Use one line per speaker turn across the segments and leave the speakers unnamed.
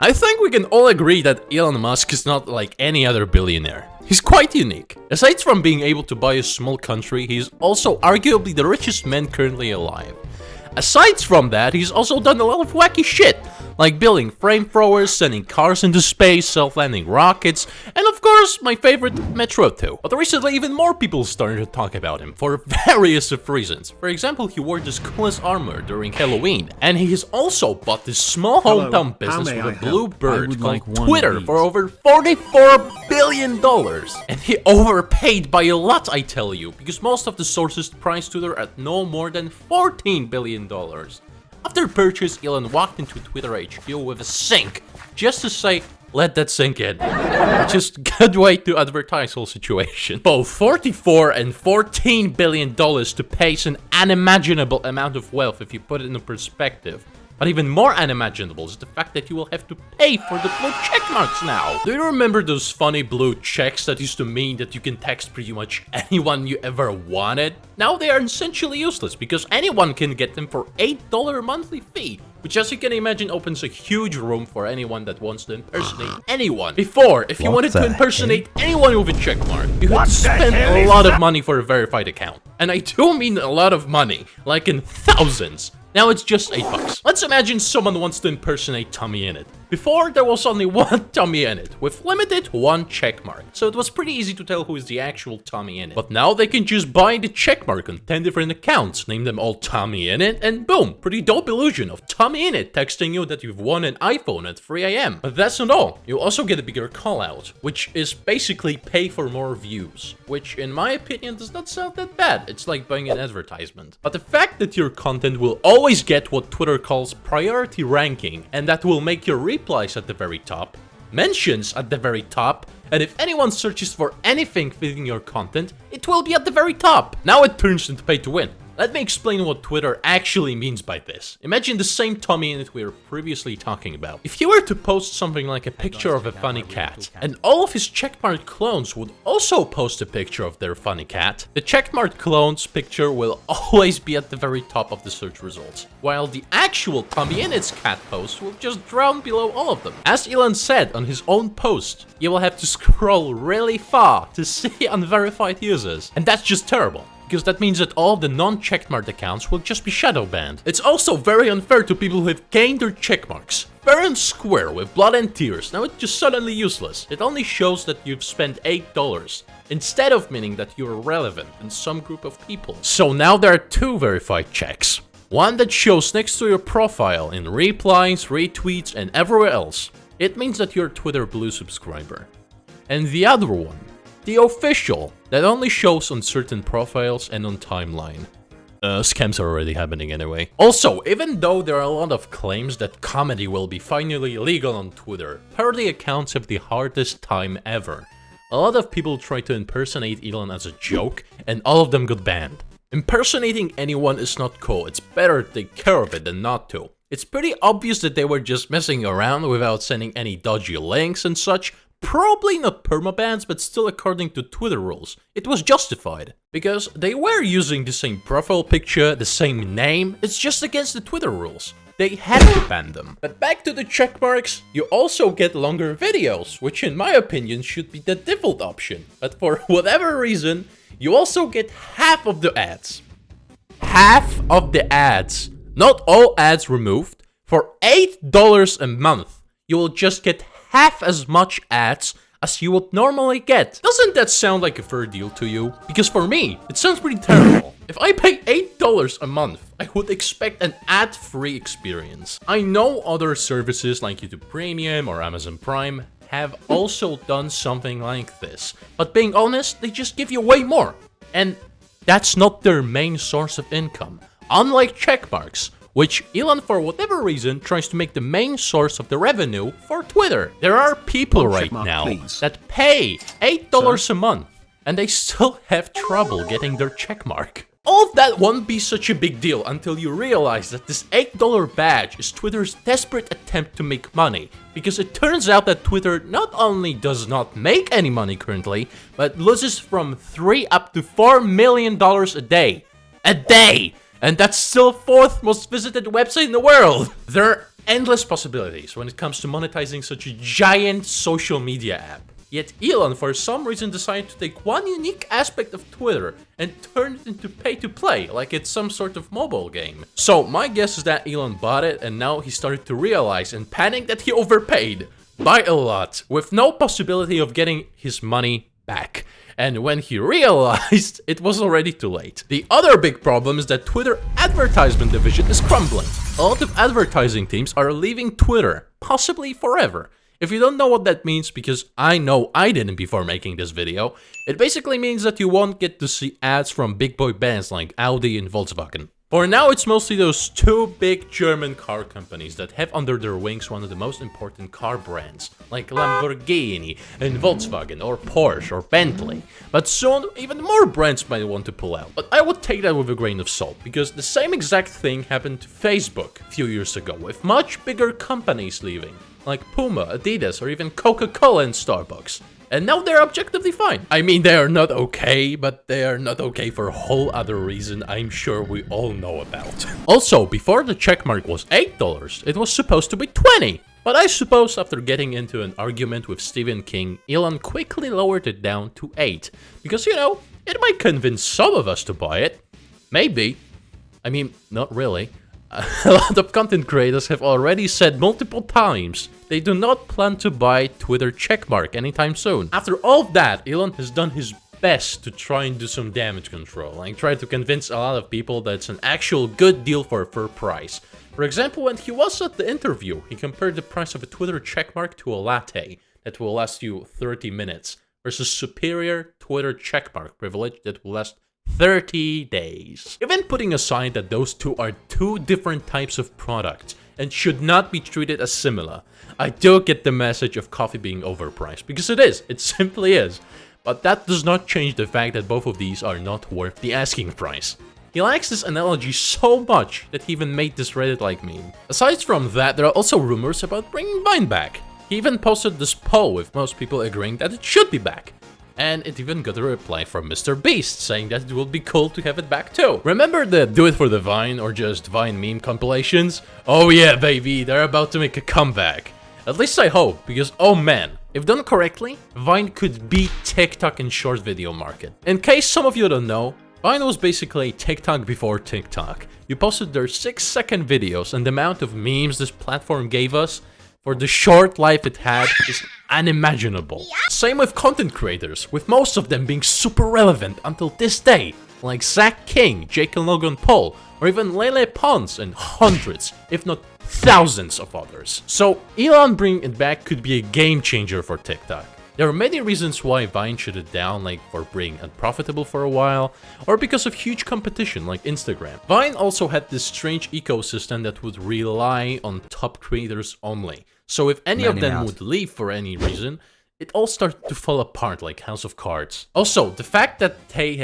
I think we can all agree that Elon Musk is not like any other billionaire. He's quite unique. Aside from being able to buy a small country, he's also arguably the richest man currently alive. Aside from that, he's also done a lot of wacky shit, like building flamethrowers, sending cars into space, self-landing rockets, and of course, my favorite, Metro 2. But recently, even more people started to talk about him, for various of reasons. For example, he wore this coolest armor during Halloween, and he has also bought this small hometown business with a blue bird called Twitter for over $44 billion. And he overpaid by a lot, I tell you, because most of the sources price Twitter at no more than $14 billion. After purchase, Elon walked into Twitter HQ with a sink, just to say, let that sink in. Just good way to advertise whole situation. Both $44 and $14 billion to pay is an unimaginable amount of wealth if you put it into perspective. But even more unimaginable is the fact that you will have to pay for the blue checkmarks now. Do you remember those funny blue checks that used to mean that you can text pretty much anyone you ever wanted? Now they are essentially useless because anyone can get them for $8 monthly fee, which as you can imagine opens a huge room for anyone that wants to impersonate anyone. Before, if you wanted to impersonate anyone with a checkmark, you had to spend a lot of money for a verified account. And I do mean a lot of money, like in thousands. Now it's just $8. Let's imagine someone wants to impersonate Tommy Innit. Before, there was only one Tommy Innit, with limited one checkmark, so it was pretty easy to tell who is the actual Tommy Innit. But now they can just buy the checkmark on 10 different accounts, name them all Tommy Innit, and boom, pretty dope illusion of Tommy Innit texting you that you've won an iPhone at 3 AM. But that's not all, you also get a bigger call out, which is basically pay for more views, which in my opinion does not sound that bad, it's like buying an advertisement. But the fact that your content will always get what Twitter calls priority ranking, and that will make your replies at the very top, mentions at the very top, and if anyone searches for anything fitting your content, it will be at the very top. Now it turns into pay to win. Let me explain what Twitter actually means by this. Imagine the same Tommy Innit we were previously talking about. If you were to post something like a picture of a funny cat, and all of his checkmark clones would also post a picture of their funny cat, the checkmark clone's picture will always be at the very top of the search results, while the actual Tommy Innit's cat post will just drown below all of them. As Elon said on his own post, you will have to scroll really far to see unverified users, and that's just terrible. Because that means that all the non-checkmarked accounts will just be shadow banned. It's also very unfair to people who have gained their checkmarks. Fair and square with blood and tears, now it's just suddenly useless. It only shows that you've spent $8, instead of meaning that you're relevant in some group of people. So now there are two verified checks. One that shows next to your profile in replies, retweets, and everywhere else. It means that you're a Twitter Blue subscriber. And the other one, the official, that only shows on certain profiles and on timeline. Scams are already happening anyway. Also, even though there are a lot of claims that comedy will be finally legal on Twitter, parody accounts have the hardest time ever. A lot of people try to impersonate Elon as a joke, and all of them got banned. Impersonating anyone is not cool, it's better to take care of it than not to. It's pretty obvious that they were just messing around without sending any dodgy links and such. Probably not permabans, but still according to Twitter rules, it was justified. Because they were using the same profile picture, the same name, it's just against the Twitter rules. They had to ban them. But back to the checkmarks, you also get longer videos, which in my opinion should be the default option. But for whatever reason, you also get half of the ads. Half of the ads. Not all ads removed. For $8 a month, you will just get half as much ads as you would normally get. Doesn't that sound like a fair deal to you? Because for me, it sounds pretty terrible. If I pay $8 a month, I would expect an ad-free experience. I know other services like YouTube Premium or Amazon Prime have also done something like this. But being honest, they just give you way more. And that's not their main source of income. Unlike checkmarks, which Elon, for whatever reason, tries to make the main source of the revenue for Twitter. There are people right now that pay $8 a month, and they still have trouble getting their checkmark. All of that won't be such a big deal until you realize that this $8 badge is Twitter's desperate attempt to make money, because it turns out that Twitter not only does not make any money currently, but loses from $3 up to $4 million a day. A day! And that's still 4th most visited website in the world. Their endless possibilities when it comes to monetizing such a giant social media app. Yet Elon for some reason decided to take one unique aspect of Twitter and turn it into pay-to-play, like it's some sort of mobile game. So my guess is that Elon bought it and now he started to realize and panic that he overpaid by a lot, with no possibility of getting his money back. And when he realized, it was already too late. The other big problem is that Twitter advertisement division is crumbling. A lot of advertising teams are leaving Twitter, possibly forever. If you don't know what that means, because I know I didn't before making this video, it basically means that you won't get to see ads from big boy brands like Audi and Volkswagen. For now, it's mostly those two big German car companies that have under their wings one of the most important car brands, like Lamborghini and Volkswagen or Porsche or Bentley. But soon, even more brands might want to pull out. But I would take that with a grain of salt, because the same exact thing happened to Facebook a few years ago, with much bigger companies leaving, like Puma, Adidas, or even Coca-Cola and Starbucks. And now they're objectively fine. I mean, they are not okay, but they are not okay for a whole other reason I'm sure we all know about. Also, before the checkmark was $8, it was supposed to be 20. But I suppose after getting into an argument with Stephen King, Elon quickly lowered it down to 8. Because, you know, it might convince some of us to buy it. Maybe. I mean, not really. A lot of content creators have already said multiple times they do not plan to buy Twitter checkmark anytime soon. After all of that, Elon has done his best to try and do some damage control, like try to convince a lot of people that it's an actual good deal for a fair price. For example, when he was at the interview, he compared the price of a Twitter checkmark to a latte that will last you 30 minutes versus superior Twitter checkmark privilege that will last 30 days. Even putting aside that those two are two different types of products and should not be treated as similar, I do get the message of coffee being overpriced, because it simply is. But that does not change the fact that both of these are not worth the asking price. He likes this analogy so much that he even made this Reddit-like meme. Aside from that, there are also rumors about bringing Vine back. He even posted this poll with most people agreeing that it should be back. And it even got a reply from Mr. Beast saying that it would be cool to have it back too. Remember the do it for the Vine or just Vine meme compilations? Oh yeah, baby, they're about to make a comeback. At least I hope, because oh man, if done correctly, Vine could beat TikTok in short video market. In case some of you don't know, Vine was basically TikTok before TikTok. You posted their 6-second videos, and the amount of memes this platform gave us for the short life it had is unimaginable. Same with content creators, with most of them being super relevant until this day, like Zach King, Jake and Logan Paul, or even Lele Pons and hundreds, if not thousands of others. So Elon bringing it back could be a game changer for TikTok. There are many reasons why Vine shut it down, like for being unprofitable for a while, or because of huge competition like Instagram. Vine also had this strange ecosystem that would rely on top creators only. So if any of them would leave for any reason, it all started to fall apart like House of Cards. Also, the fact that they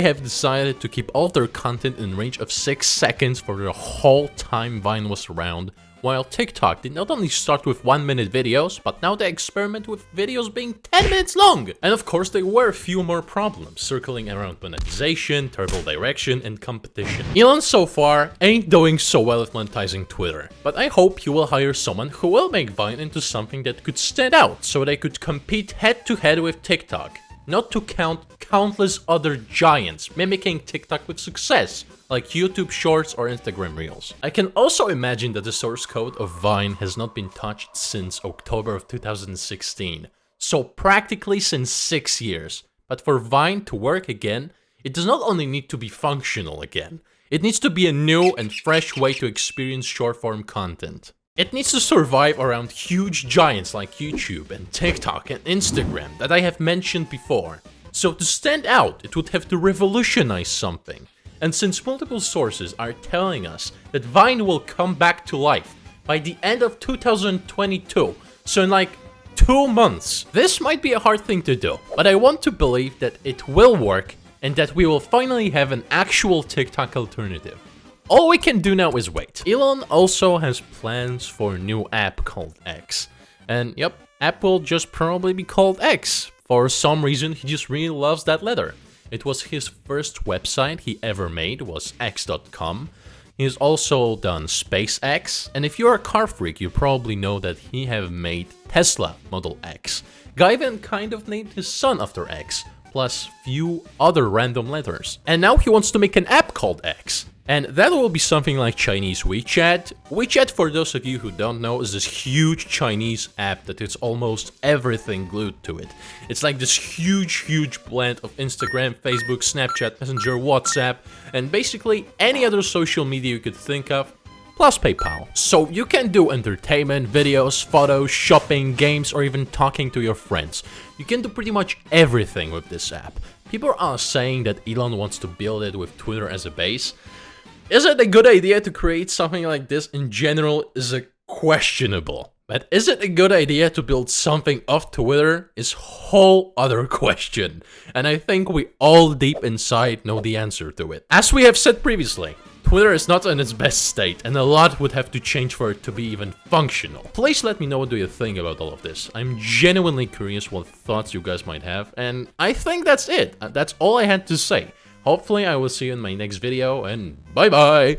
have decided to keep all their content in range of 6 seconds for the whole time Vine was around, while TikTok did not only start with 1-minute videos, but now they experiment with videos being 10 minutes long. And of course, there were a few more problems circling around monetization, turbo direction, and competition. Elon so far ain't doing so well at monetizing Twitter, but I hope he will hire someone who will make Vine into something that could stand out, so they could compete head-to-head with TikTok. Not to count countless other giants mimicking TikTok with success, like YouTube Shorts or Instagram Reels. I can also imagine that the source code of Vine has not been touched since October of 2016, so practically since 6 years. But for Vine to work again, it does not only need to be functional again, it needs to be a new and fresh way to experience short-form content. It needs to survive around huge giants like YouTube and TikTok and Instagram that I have mentioned before. So to stand out, it would have to revolutionize something. And since multiple sources are telling us that Vine will come back to life by the end of 2022, so in like 2 months, this might be a hard thing to do, but I want to believe that it will work and that we will finally have an actual TikTok alternative. All we can do now is wait. Elon also has plans for a new app called X. And yep, app will just probably be called X. For some reason, he just really loves that letter. It was his first website he ever made, was x.com. He's also done SpaceX, and if you're a car freak, you probably know that he have made Tesla Model X. Guy even kind of named his son after X, plus few other random letters. And now he wants to make an app called X. And that will be something like Chinese WeChat. WeChat, for those of you who don't know, is this huge Chinese app that has almost everything glued to it. It's like this huge blend of Instagram, Facebook, Snapchat, Messenger, WhatsApp, and basically any other social media you could think of, plus PayPal. So you can do entertainment, videos, photos, shopping, games, or even talking to your friends. You can do pretty much everything with this app. People are saying that Elon wants to build it with Twitter as a base. Is it a good idea to create something like this in general is a questionable. But is it a good idea to build something off Twitter is whole other question. And I think we all deep inside know the answer to it. As we have said previously, Twitter is not in its best state, and a lot would have to change for it to be even functional. Please let me know what do you think about all of this. I'm genuinely curious what thoughts you guys might have, and I think that's it. That's all I had to say. Hopefully I will see you in my next video, and bye bye!